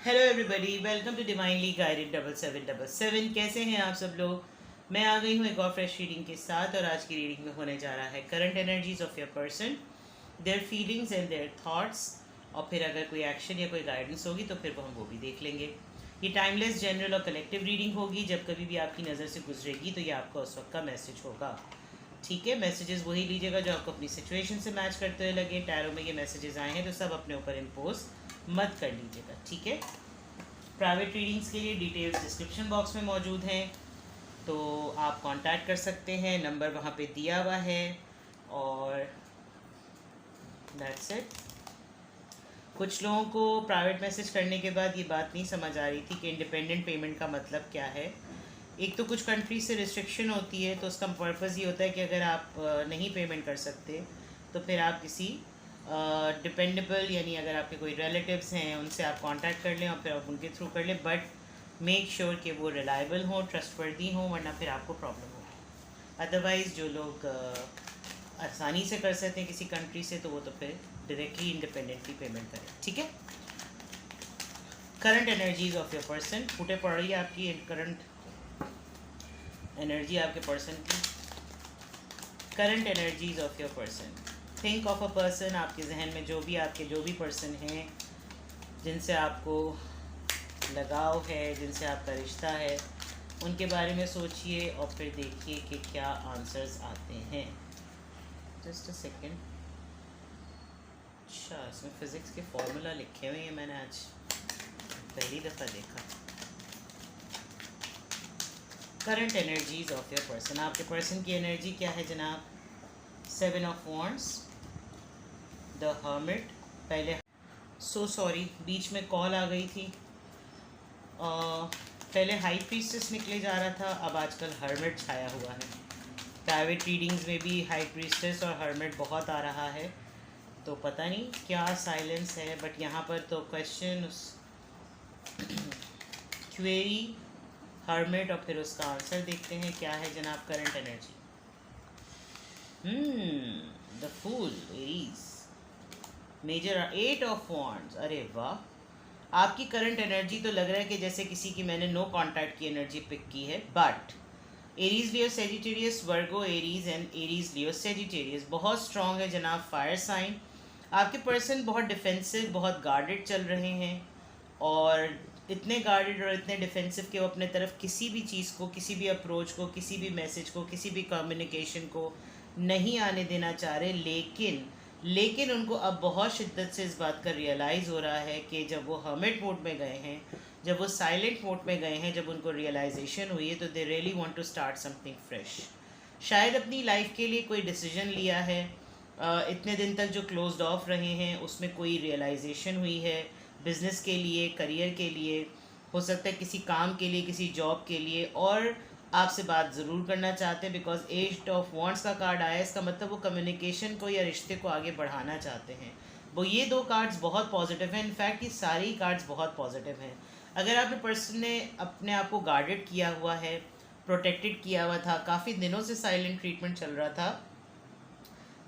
Hello everybody, welcome to divinely guided 7777। कैसे हैं आप सब लोग। मैं आ गई हूँ एक और फ्रेश रीडिंग के साथ, और आज की रीडिंग में होने जा रहा है current energies of your person, their feelings and their thoughts. और फिर अगर कोई एक्शन या कोई गाइडेंस होगी तो फिर हम वो भी देख लेंगे। ये टाइमलेस, जनरल और कलेक्टिव रीडिंग होगी। जब कभी भी आपकी नज़र से गुजरेगी तो ये आपका उस वक्त का मैसेज होगा। ठीक है, मैसेजेस वही लीजिएगा जो आपको अपनी सिचुएशन से मैच करते हुए लगे। टैरो में ये मैसेजेस आए हैं तो सब अपने ऊपर इम्पोज मत कर लीजिएगा, ठीक है। प्राइवेट रीडिंग्स के लिए डिटेल्स डिस्क्रिप्शन बॉक्स में मौजूद हैं, तो आप कांटेक्ट कर सकते हैं। नंबर वहाँ पे दिया हुआ है। और दैट्स इट। कुछ लोगों को प्राइवेट मैसेज करने के बाद ये बात नहीं समझ आ रही थी कि इंडिपेंडेंट पेमेंट का मतलब क्या है। एक तो कुछ कंट्रीज से रिस्ट्रिक्शन होती है, तो उसका पर्पज़ ये होता है कि अगर आप नहीं पेमेंट कर सकते तो फिर आप किसी डिपेंडेबल, यानी अगर आपके कोई रिलेटिव्स हैं उनसे आप कांटेक्ट कर लें और फिर आप उनके थ्रू कर लें, बट मेक श्योर कि वो रिलायबल हों, ट्रस्टवर्दी हों, वरना फिर आपको प्रॉब्लम होगी। अदरवाइज़ जो लोग आसानी से कर सकते हैं किसी कंट्री से, तो वो तो फिर डायरेक्टली इंडिपेंडेंटली पेमेंट करें, ठीक है। Current energies of your person, फूटे पड़ रही है आपकी करंट एनर्जी आपके पर्सन की। Current energies of your person, think of a person. आपके जहन में जो भी पर्सन हैं जिनसे आपको लगाव है, जिनसे आपका रिश्ता है, उनके बारे में सोचिए और फिर देखिए कि क्या आंसर्स आते हैं। Just a second. अच्छा, इसमें फ़िज़िक्स के फॉर्मूला लिखे हुए हैं, मैंने आज पहली दफ़ा देखा। Current energies of your person, आपके पर्सन की एनर्जी क्या है जनाब। 7 ऑफ वॉन्ड्स, द हर्मिट। पहले सॉरी, बीच में कॉल आ गई थी। पहले हाई प्रीस्टेस निकले जा रहा था, अब आजकल हर्मिट छाया हुआ है। प्राइवेट रीडिंग्स में भी हाई प्रीस्टेस और हर्मिट बहुत आ रहा है, तो पता नहीं क्या साइलेंस है। बट यहाँ पर तो क्वेश्चन, क्वेरी, हर्मिट और फिर उसका आंसर देखते हैं क्या है जनाब। Current energy, the fool, Aries, major 8 of wands. अरे वाह, आपकी करंट एनर्जी तो लग रहा है कि जैसे किसी की मैंने नो कांटेक्ट की एनर्जी पिक की है। But Aries, Leo, Sagittarius, Virgo, Aries and Aries, Leo, Sagittarius बहुत स्ट्रॉन्ग है जनाब। Fire sign. आपके पर्सन बहुत डिफेंसिव, बहुत गार्डेड चल रहे हैं, और इतने गार्डेड और इतने डिफेंसिव कि वो अपने तरफ किसी भी चीज़ को, किसी भी अप्रोच को, किसी भी मैसेज को, किसी भी कम्युनिकेशन को नहीं आने देना चाह रहे। लेकिन उनको अब बहुत शिद्दत से इस बात का रियलाइज़ हो रहा है कि जब वो हर्मिट मोड में गए हैं, जब वो साइलेंट मोड में गए हैं, जब उनको रियलाइजेशन हुई है, तो they really want to start something fresh. शायद अपनी लाइफ के लिए कोई डिसीजन लिया है। इतने दिन तक जो क्लोज्ड ऑफ रहे हैं उसमें कोई रियलाइजेशन हुई है। बिज़नेस के लिए, करियर के लिए, हो सकता है किसी काम के लिए, किसी जॉब के लिए, और आपसे बात ज़रूर करना चाहते हैं। बिकॉज एट ऑफ वॉन्ट्स का कार्ड आया है, इसका मतलब वो कम्युनिकेशन को या रिश्ते को आगे बढ़ाना चाहते हैं। वो ये दो कार्ड्स बहुत पॉजिटिव हैं। इनफैक्ट ये सारे ही कार्ड्स बहुत पॉजिटिव हैं। अगर आपने पर्सन ने अपने आप को गार्डेड किया हुआ है, प्रोटेक्टेड किया हुआ था, काफ़ी दिनों से साइलेंट ट्रीटमेंट चल रहा था,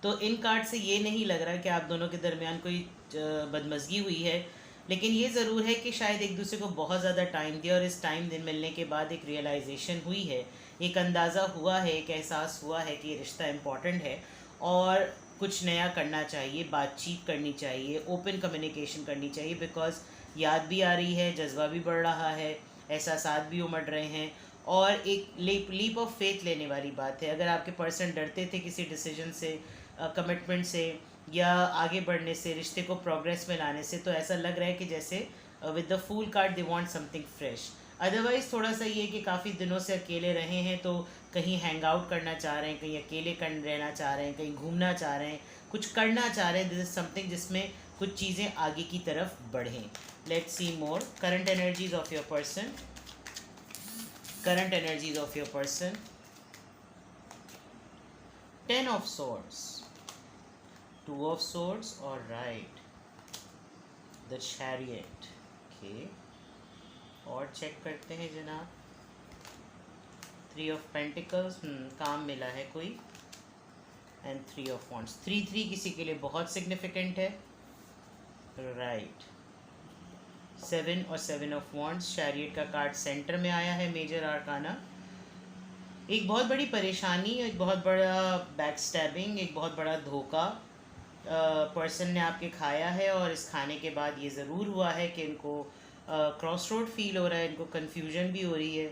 तो इन कार्ड से ये नहीं लग रहा कि आप दोनों के दरमियान कोई बदमज़गी हुई है। लेकिन ये ज़रूर है कि शायद एक दूसरे को बहुत ज़्यादा टाइम दिया, और इस टाइम दिन मिलने के बाद एक रियलाइजेशन हुई है, एक अंदाज़ा हुआ है, एक एहसास हुआ है कि ये रिश्ता इम्पॉर्टेंट है और कुछ नया करना चाहिए, बातचीत करनी चाहिए, ओपन कम्युनिकेशन करनी चाहिए। बिकॉज याद भी आ रही है, जज्बा भी बढ़ रहा है, एहसासात भी उमड़ रहे हैं, और एक लीप ऑफ फेथ लेने वाली बात है। अगर आपके पर्सन डरते थे किसी डिसीजन से, कमिटमेंट से, या आगे बढ़ने से, रिश्ते को प्रोग्रेस में लाने से, तो ऐसा लग रहा है कि जैसे with the fool card they want something fresh. Otherwise थोड़ा सा ये कि काफ़ी दिनों से अकेले रहे हैं, तो कहीं हैंग आउट करना चाह रहे हैं, कहीं अकेले रहना चाह रहे हैं, कहीं घूमना चाह रहे हैं, कुछ करना चाह रहे हैं। दिस इज समथिंग जिसमें कुछ चीज़ें आगे की तरफ बढ़ें। Let's see more current energies of your person. Current energies of your person, 10 of swords, 2 of swords, all right, the chariot, okay, और चेक करते हैं जनाब। 3 of pentacles, काम मिला है कोई, एंड 3 of wands। 3 3 किसी के लिए बहुत सिग्निफिकेंट है, राइट। 7 और 7 ऑफ वॉन्ड्स, चैरियट का कार्ड सेंटर में आया है, मेजर आर्काना। एक बहुत बड़ी परेशानी, एक बहुत बड़ा बैक स्टैबिंग, एक बहुत बड़ा धोखा पर्सन ने आपके खाया है। और इस खाने के बाद ये ज़रूर हुआ है कि इनको क्रॉस रोड फील हो रहा है, इनको कन्फ्यूजन भी हो रही है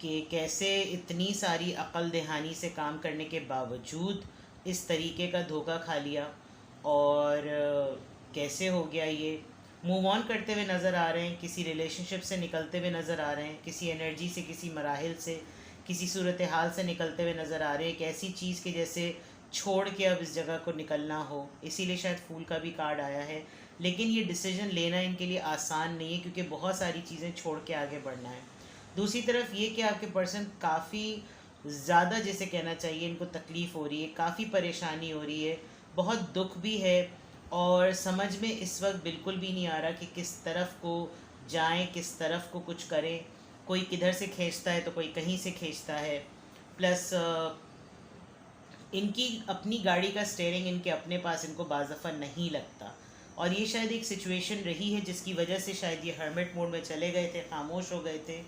कि कैसे इतनी सारी अक्ल दहानी से काम करने के बावजूद इस तरीके का धोखा खा लिया, और कैसे हो गया ये। मूव ऑन करते हुए नज़र आ रहे हैं, किसी रिलेशनशिप से निकलते हुए नज़र आ रहे हैं, किसी एनर्जी से, किसी मराहिल से, किसी सूरत हाल से निकलते हुए नज़र आ रहे हैं। एक ऐसी चीज़ के जैसे छोड़ के अब इस जगह को निकलना हो, इसीलिए शायद फूल का भी कार्ड आया है। लेकिन ये डिसीजन लेना इनके लिए आसान नहीं है, क्योंकि बहुत सारी चीज़ें छोड़ के आगे बढ़ना है। दूसरी तरफ ये कि आपके पर्सन काफ़ी ज़्यादा, जैसे कहना चाहिए, इनको तकलीफ़ हो रही है, काफ़ी परेशानी हो रही है, बहुत दुख भी है, और समझ में इस वक्त बिल्कुल भी नहीं आ रहा कि किस तरफ को जाएं, किस तरफ को कुछ करें। कोई किधर से खींचता है तो कोई कहीं से खींचता है। प्लस इनकी अपनी गाड़ी का स्टेयरिंग इनके अपने पास इनको बाज़ दफ़ा नहीं लगता, और ये शायद एक सिचुएशन रही है जिसकी वजह से शायद ये हर्मिट मोड में चले गए थे, खामोश हो गए थे।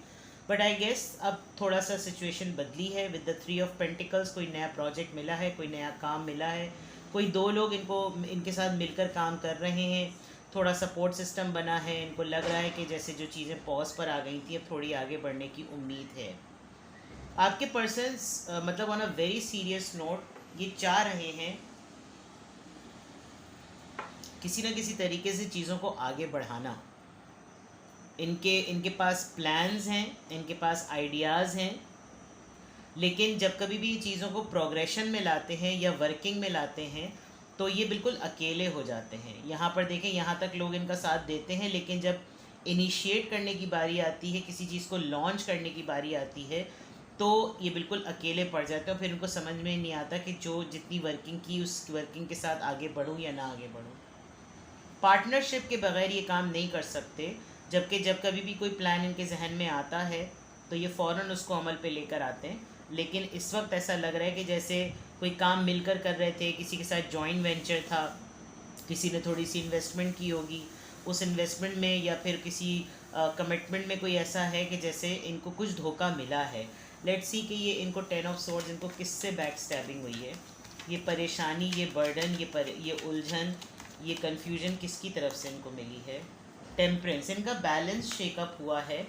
बट आई गेस अब थोड़ा सा सिचुएशन बदली है विद द 3 ऑफ पेंटिकल्स। कोई नया प्रोजेक्ट मिला है, कोई नया काम मिला है, कोई दो लोग इनके साथ मिलकर काम कर रहे हैं, थोड़ा सपोर्ट सिस्टम बना है। इनको लग रहा है कि जैसे जो चीज़ें पॉज पर आ गई थी, अब थोड़ी आगे बढ़ने की उम्मीद है। आपके पर्सन्स मतलब on a very serious note ये चाह रहे हैं किसी न किसी तरीके से चीज़ों को आगे बढ़ाना। इनके पास प्लान्स हैं, इनके पास आइडियाज़ हैं, लेकिन जब कभी भी चीज़ों को प्रोग्रेशन में लाते हैं या वर्किंग में लाते हैं तो ये बिल्कुल अकेले हो जाते हैं। यहाँ पर देखें, यहाँ तक लोग इनका साथ देते हैं, लेकिन जब इनिशिएट करने की बारी आती है, किसी चीज़ को लॉन्च करने की बारी आती है, तो ये बिल्कुल अकेले पड़ जाते हैं। और फिर उनको समझ में नहीं आता कि जो जितनी वर्किंग की, उस वर्किंग के साथ आगे बढ़ूँ या ना आगे बढ़ूँ। पार्टनरशिप के बगैर ये काम नहीं कर सकते, जबकि जब कभी भी कोई प्लान इनके जहन में आता है तो ये फ़ौरन उसको अमल पे लेकर आते हैं। लेकिन इस वक्त ऐसा लग रहा है कि जैसे कोई काम मिलकर कर रहे थे, किसी के साथ जॉइंट वेंचर था, किसी ने थोड़ी सी इन्वेस्टमेंट की होगी, उस इन्वेस्टमेंट में या फिर किसी कमिटमेंट में कोई ऐसा है कि जैसे इनको कुछ धोखा मिला है। लेट्स सी कि ये इनको 10 ऑफ सोर्ड्स, इनको किससे बैक स्टैबिंग हुई है, ये परेशानी, ये बर्डन, ये उलझन, ये कन्फ्यूजन किसकी तरफ से इनको मिली है। टेम्परेंस, इनका बैलेंस शेकअप हुआ है।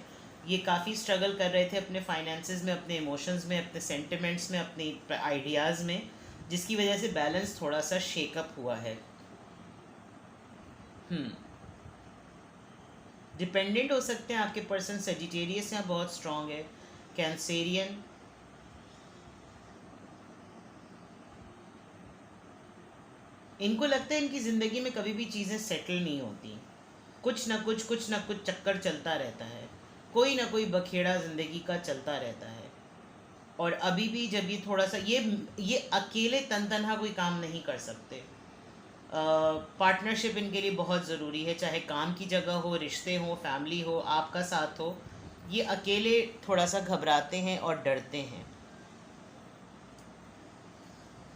ये काफ़ी स्ट्रगल कर रहे थे अपने फाइनेंसेस में, अपने इमोशंस में, अपने सेंटिमेंट्स में, अपने आइडियाज़ में, जिसकी वजह से बैलेंस थोड़ा सा शेकअप हुआ है। डिपेंडेंट हो सकते हैं आपके पर्सन। सेजिटेरियस यहाँ बहुत स्ट्रॉन्ग है, कैंसेरियन, इनको लगता है इनकी ज़िंदगी में कभी भी चीज़ें सेटल नहीं होती, कुछ ना कुछ चक्कर चलता रहता है, कोई ना कोई बखेड़ा ज़िंदगी का चलता रहता है। और अभी भी जब ये थोड़ा सा ये अकेले तनहा कोई काम नहीं कर सकते। पार्टनरशिप इनके लिए बहुत ज़रूरी है, चाहे काम की जगह हो, रिश्ते हो, फैमिली हो, आपका साथ हो। ये अकेले थोड़ा सा घबराते हैं और डरते हैं।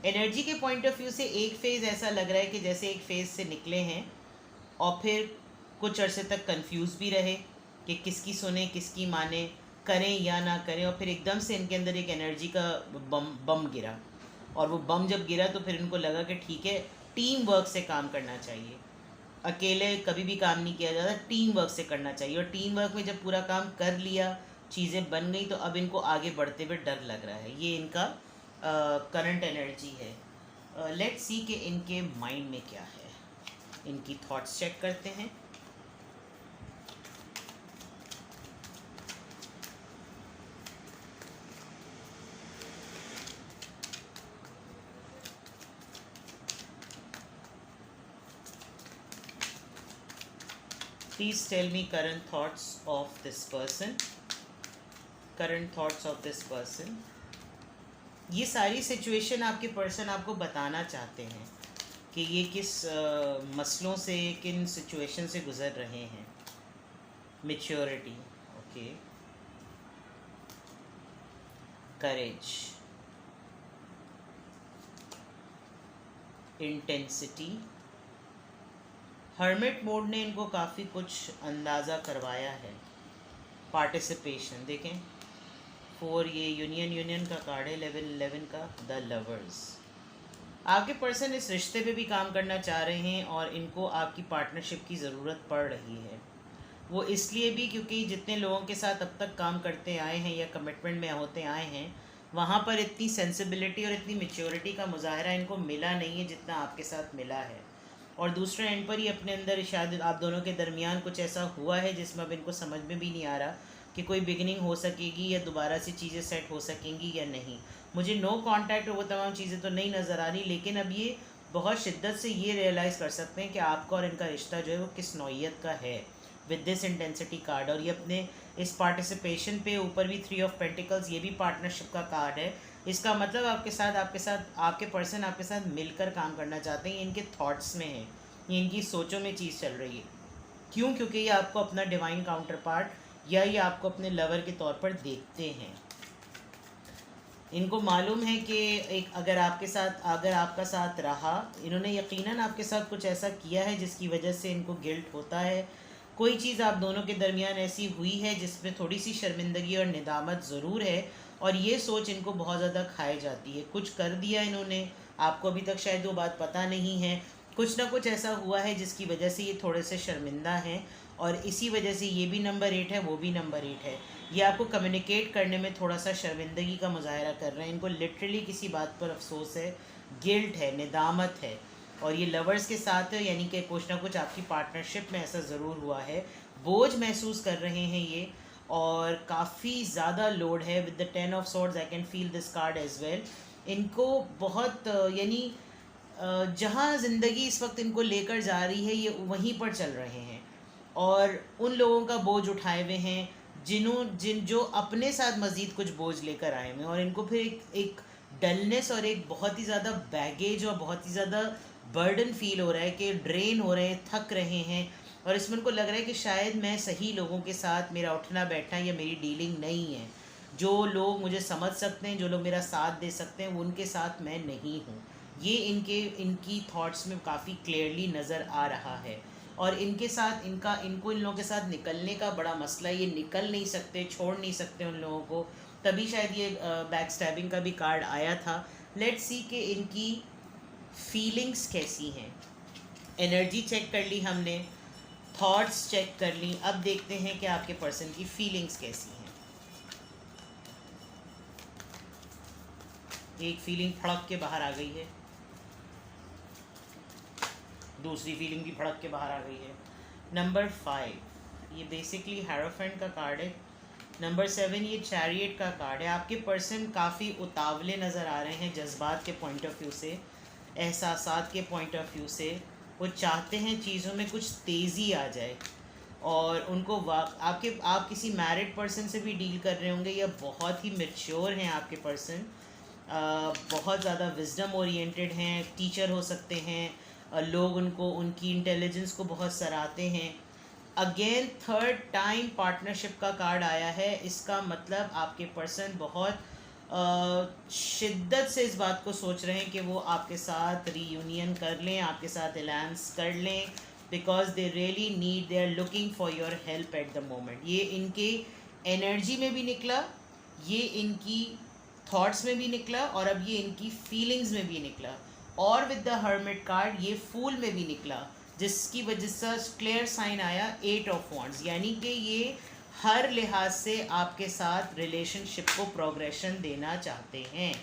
एनर्जी के पॉइंट ऑफ व्यू से एक फ़ेज़ ऐसा लग रहा है कि जैसे एक फ़ेज़ से निकले हैं और फिर कुछ अरसे तक कंफ्यूज भी रहे कि किसकी सुने, किसकी माने, करें या ना करें। और फिर एकदम से इनके अंदर एक एनर्जी का बम गिरा, और वो बम जब गिरा तो फिर इनको लगा कि ठीक है, टीम वर्क से काम करना चाहिए, अकेले कभी भी काम नहीं किया जाता, टीम वर्क से करना चाहिए। और टीम वर्क में जब पूरा काम कर लिया, चीज़ें बन गई, तो अब इनको आगे बढ़ते हुए डर लग रहा है। ये इनका करंट एनर्जी है। लेट्स सी कि इनके माइंड में क्या है। इनकी थॉट्स चेक करते हैं। Please tell me current thoughts of this person. Current thoughts of this person. ये सारी सिचुएशन आपके पर्सन आपको बताना चाहते हैं कि ये किस मसलों से, किन सिचुएशन से गुज़र रहे हैं। मैच्योरिटी, ओके, करेज, इंटेंसिटी, हर्मिट मोड ने इनको काफ़ी कुछ अंदाज़ा करवाया है। पार्टिसिपेशन देखें, 4 ये यूनियन का कार्ड है, 11 का द लवर्स। आपके पर्सन इस रिश्ते पे भी काम करना चाह रहे हैं और इनको आपकी पार्टनरशिप की ज़रूरत पड़ रही है। वो इसलिए भी क्योंकि जितने लोगों के साथ अब तक काम करते आए हैं या कमिटमेंट में होते आए हैं, वहाँ पर इतनी सेंसिबिलिटी और इतनी मैच्योरिटी का मुजाहरा इनको मिला नहीं है जितना आपके साथ मिला है। और दूसरे एंड पर ही अपने अंदर शायद आप दोनों के दरमियान कुछ ऐसा हुआ है जिसमें अब इनको समझ में भी नहीं आ रहा कि कोई बिगनिंग हो सकेगी या दोबारा से चीज़ें सेट हो सकेंगी या नहीं। मुझे नो कांटेक्ट और वो तमाम चीज़ें तो नहीं नज़र आ रही, लेकिन अब ये बहुत शिद्दत से ये रियलाइज़ कर सकते हैं कि आपका और इनका रिश्ता जो है वो किस नौइयत का है विद दिस इंटेंसिटी कार्ड। और ये अपने इस पार्टिसिपेशन पे ऊपर भी 3 ऑफ पेंटिकल्स, ये भी पार्टनरशिप का कार्ड है। इसका मतलब आपके पर्सन आपके साथ मिलकर काम करना चाहते हैं। इनके थॉट्स में है, ये इनकी सोचों में चीज़ चल रही है। क्यों? क्योंकि ये आपको अपना डिवाइन काउंटर पार्ट या ये आपको अपने लवर के तौर पर देखते हैं। इनको मालूम है कि अगर आपका साथ रहा, इन्होंने यकीनन आपके साथ कुछ ऐसा किया है जिसकी वजह से इनको गिल्ट होता है। कोई चीज़ आप दोनों के दरमियान ऐसी हुई है जिसमें थोड़ी सी शर्मिंदगी और निदामत ज़रूर है, और ये सोच इनको बहुत ज़्यादा खाए जाती है। कुछ कर दिया इन्होंने, आपको अभी तक शायद वो बात पता नहीं है, कुछ ना कुछ ऐसा हुआ है जिसकी वजह से ये थोड़े से शर्मिंदा हैं, और इसी वजह से ये भी नंबर 8 है, वो भी नंबर 8 है। ये आपको कम्युनिकेट करने में थोड़ा सा शर्मिंदगी का मुजाहरा कर रहे हैं। इनको लिटरली किसी बात पर अफसोस है, गिल्ट है, निदामत है। और ये लवर्स के साथ है, यानी कि कुछ ना कुछ आपकी पार्टनरशिप में ऐसा ज़रूर हुआ है। बोझ महसूस कर रहे हैं ये, और काफ़ी ज़्यादा लोड है। With the 10 of swords I can feel this card as well. इनको बहुत यानी जहाँ ज़िंदगी इस वक्त इनको लेकर जा रही है, ये वहीं पर चल रहे हैं और उन लोगों का बोझ उठाए हुए हैं जो अपने साथ मज़ीद कुछ बोझ लेकर आए हुए हैं। और इनको फिर एक डलनेस और एक बहुत ही ज़्यादा बैगेज और बहुत ही ज़्यादा बर्डन फील हो रहा है कि ड्रेन हो रहे हैं, थक रहे हैं। और इसमें उनको लग रहा है कि शायद मैं सही लोगों के साथ मेरा उठना बैठना या मेरी डीलिंग नहीं है। जो लोग मुझे समझ सकते हैं, जो लोग मेरा साथ दे सकते हैं, उनके साथ मैं नहीं हूँ। ये इनकी थॉट्स में काफ़ी क्लियरली नज़र आ रहा है। और इनके साथ इनको इन लोगों के साथ निकलने का बड़ा मसला है। ये निकल नहीं सकते, छोड़ नहीं सकते उन लोगों को। तभी शायद ये बैक स्टैबिंग का भी कार्ड आया था। लेट्स सी कि इनकी फीलिंग्स कैसी हैं। एनर्जी चेक कर ली हमने, थॉट्स चेक कर ली, अब देखते हैं कि आपके पर्सन की फीलिंग्स कैसी हैं। एक फीलिंग फड़क के बाहर आ गई है, दूसरी फीलिंग भी फड़क के बाहर आ गई है। नंबर 5 ये बेसिकली हेरोफेंट का कार्ड है। नंबर 7 ये चैरियट का कार्ड है। आपके पर्सन काफ़ी उतावले नज़र आ रहे हैं जज्बात के पॉइंट ऑफ व्यू से, एहसासात के पॉइंट ऑफ व्यू से। वो चाहते हैं चीज़ों में कुछ तेज़ी आ जाए, और उनको आप किसी मैरिड पर्सन से भी डील कर रहे होंगे या बहुत ही मैच्योर हैं आपके पर्सन, बहुत ज़्यादा विजडम ओरिएंटेड हैं, टीचर हो सकते हैं। लोग उनकी इंटेलिजेंस को बहुत सराहते हैं। अगेन थर्ड टाइम पार्टनरशिप का कार्ड आया है। इसका मतलब आपके पर्सन बहुत शिद्दत से इस बात को सोच रहे हैं कि वो आपके साथ रीयूनियन कर लें, आपके साथ अलायंस कर लें, because they really need, they are looking for your help at the moment. ये इनके एनर्जी में भी निकला, ये इनकी थॉट्स में भी निकला, और अब ये इनकी फीलिंग्स में भी निकला। और विद द हर्मिट कार्ड ये फूल में भी निकला, जिसकी वजह से क्लियर साइन आया 8 ऑफ वॉन्ड्स, यानी कि ये हर लिहाज से आपके साथ रिलेशनशिप को प्रोग्रेशन देना चाहते हैं।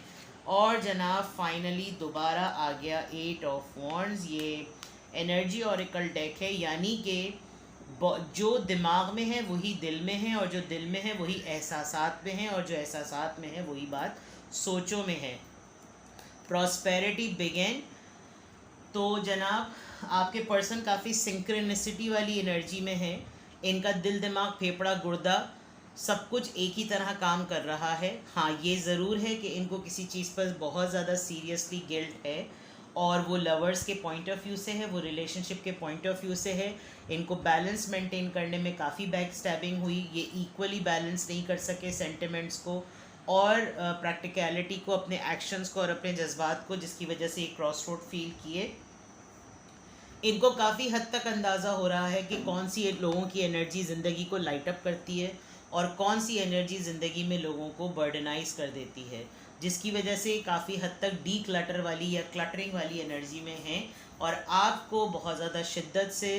और जनाब फाइनली दोबारा आ गया 8 ऑफ वॉन्ड्स। ये एनर्जी ऑरेकल डेक है, यानी कि जो दिमाग में है वही दिल में है, और जो दिल में है वही एहसासात में है, और जो एहसासात में है वही बात सोचों में है। Prosperity begin. तो जनाब आपके पर्सन काफ़ी सिंक्रोनिसिटी वाली एनर्जी में है। इनका दिल, दिमाग, फेफड़ा, गुर्दा सब कुछ एक ही तरह काम कर रहा है। हाँ, ये ज़रूर है कि इनको किसी चीज़ पर बहुत ज़्यादा सीरियसली गिल्ट है, और वो लवर्स के पॉइंट ऑफ व्यू से है, वो रिलेशनशिप के पॉइंट ऑफ व्यू से है। इनको बैलेंस मेंटेन करने में काफ़ी बैक स्टैबिंग हुई। ये इक्वली बैलेंस नहीं कर सके सेंटिमेंट्स को और प्रैक्टिकलिटी को, अपने एक्शंस को और अपने जज्बात को, जिसकी वजह से ये क्रॉस रोड फील किए। इनको काफ़ी हद तक अंदाज़ा हो रहा है कि कौन सी लोगों की एनर्जी ज़िंदगी को लाइट अप करती है और कौन सी एनर्जी ज़िंदगी में लोगों को बर्डनाइज कर देती है, जिसकी वजह से काफ़ी हद तक डी क्लटर वाली या क्लटरिंग वाली एनर्जी में हैं। और आपको बहुत ज़्यादा शिद्दत से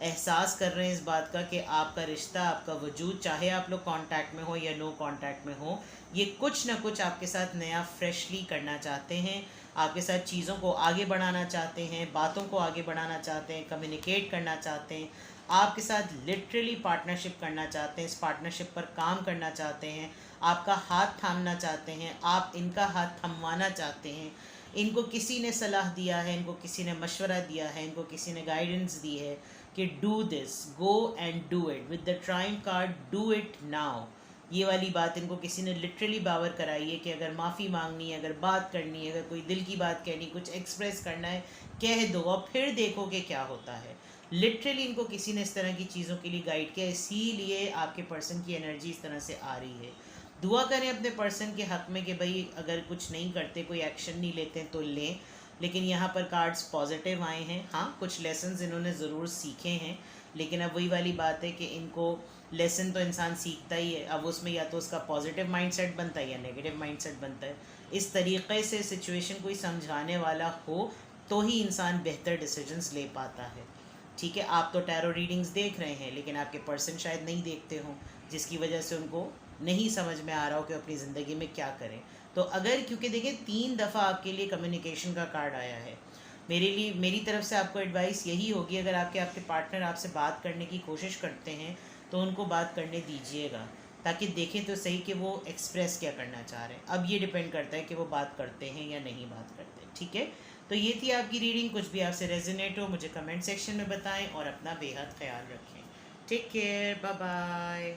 एहसास कर रहे हैं इस बात का कि आपका रिश्ता, आपका वजूद, चाहे आप लोग कांटेक्ट में हो या नो कांटेक्ट में हो, ये कुछ ना कुछ आपके साथ नया फ्रेशली करना चाहते हैं, आपके साथ चीज़ों को आगे बढ़ाना चाहते हैं, बातों को आगे बढ़ाना चाहते हैं, कम्युनिकेट करना चाहते हैं, आपके साथ लिटरली पार्टनरशिप करना चाहते हैं, इस पार्टनरशिप पर काम करना चाहते हैं, आपका हाथ थामना चाहते हैं, आप इनका हाथ थमवाना चाहते हैं। इनको किसी ने सलाह दिया है, इनको किसी ने मशवरा दिया है, इनको किसी ने गाइडेंस दी है कि do this, go and do it with the trim card, do it now. ये वाली बात इनको किसी ने लिटरली बावर कराई है कि अगर माफ़ी मांगनी है, अगर बात करनी है, अगर कोई दिल की बात कहनी, कुछ एक्सप्रेस करना है, कह दो और फिर देखो कि क्या होता है। लिटरली इनको किसी ने इस तरह की चीज़ों के लिए गाइड किया, इसीलिए आपके पर्सन की एनर्जी इस तरह से आ रही है। दुआ करें अपने पर्सन के हक़ में कि भाई अगर कुछ नहीं करते, कोई एक्शन नहीं लेते तो लें। लेकिन यहाँ पर कार्ड्स पॉजिटिव आए हैं। हाँ, कुछ लेसन्स इन्होंने ज़रूर सीखे हैं, लेकिन अब वही वाली बात है कि इनको लेसन तो इंसान सीखता ही है, अब उसमें या तो उसका पॉजिटिव माइंडसेट बनता है या नेगेटिव माइंडसेट बनता है। इस तरीक़े से सिचुएशन कोई समझाने वाला हो तो ही इंसान बेहतर डिसीजंस ले पाता है। ठीक है, आप तो टैरो रीडिंग्स देख रहे हैं, लेकिन आपके पर्सन शायद नहीं देखते हों, जिसकी वजह से उनको नहीं समझ में आ रहा हो कि अपनी ज़िंदगी में क्या करें। तो अगर, क्योंकि देखिए 3 दफ़ा आपके लिए कम्युनिकेशन का कार्ड आया है, मेरी तरफ से आपको एडवाइस यही होगी, अगर आपके पार्टनर आपसे बात करने की कोशिश करते हैं तो उनको बात करने दीजिएगा, ताकि देखें तो सही कि वो एक्सप्रेस क्या करना चाह रहे हैं। अब ये डिपेंड करता है कि वो बात करते हैं या नहीं बात करते। ठीक है, तो ये थी आपकी रीडिंग। कुछ भी आपसे रेजोनेट हो मुझे कमेंट सेक्शन में बताएं और अपना बेहद ख्याल रखें। Take care, bye bye.